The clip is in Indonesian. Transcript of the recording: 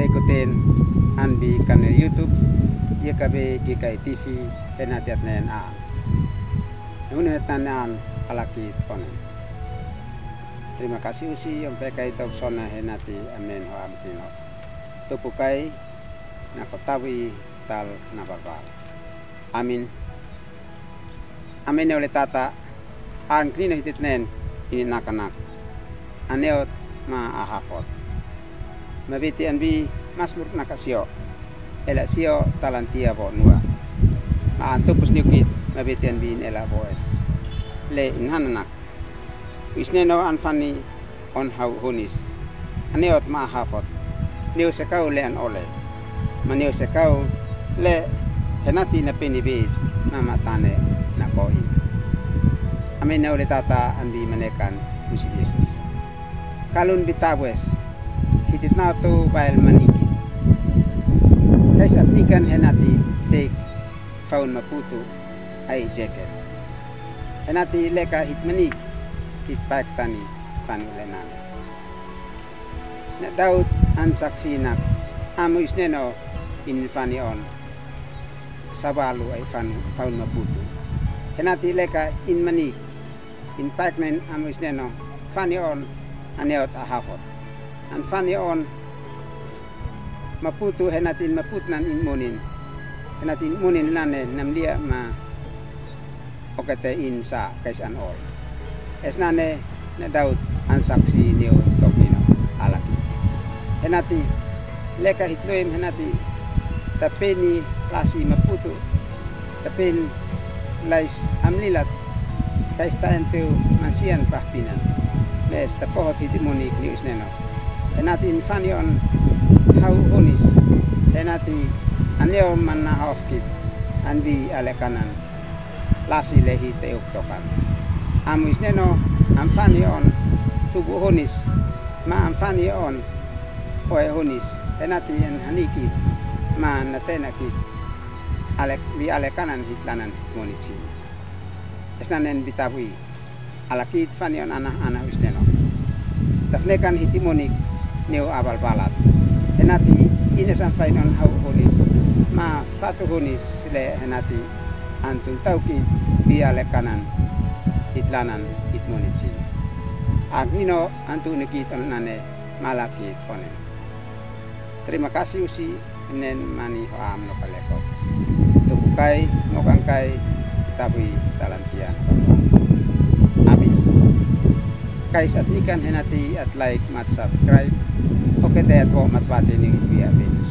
ikutin anbi kanal YouTube YKB GKI TV penatiat nen aan. Nunet nanan alaki konen. Terima kasih usi yang pekai tau sona henati amen ho amtino. Tupukai nakotawi tal nababal. Amin. Amin oleh tata an krina hitit nen ini nakanak. Aneot ma ahafot. Mabiti anbi masmur nakasio. Ela sio talantia bo nua. Ma antupus niukit mabiti anbi ela boes. Le inhananak. Isneno anfani on hau hunis. Aneot ma ahafot. Niu sekau le an ole. Maniu sekau le henati na pinibid na matane na koin. Amin na ulit tata anbi manekan usi Yesus. Kalun bitawes hitit na to bail maniki. Kaisa ikan henati take faun maputu ay jacket. Henati leka hit manik hit paik tani fanulenan. Na Daud an saksi nak amo isneno in fanion sabalu ay faun maputu. Henati leka in manik in paik men amo isneno fanion aneot ahafot. An fanion maputu henatin maputnan in munin. Henatin munin nane namlia ma okete in sa kaisan ol. Esnane na Daud an saksi niyo toknino alaki. Henati leka hitloim henati tapeni lasi maputu tapin lais amlilat kaista ente mansian pahpinan. Les tapohot hitimunik ni usneno. Henati infanion hau hunis. Henati aneo manahofkit anbi alekanan lasi lehi teuktokan. Amu isneno amfanion tubu hunis ma amfanion oe hunis. Henati en hanikit ma natenakit alek li alekanan hitlanan monitsi. Esnanen bitabui alakit fanion anak-anak usneno. Tafnekan hitimonik neo abal balat. Henati inesan fainon hau hunis. Ma fatu hunis le henati antun tauki biale kanan hitlanan hitmonitsi. Agnino antunikit onane malakit onen. Terima kasih usi nen mani hoam no palekot. Tubukai ngokangkai tabui talantian. Amin. Kais at ikan henati at like mat subscribe. Oke, teat ko matpati ning biya benus.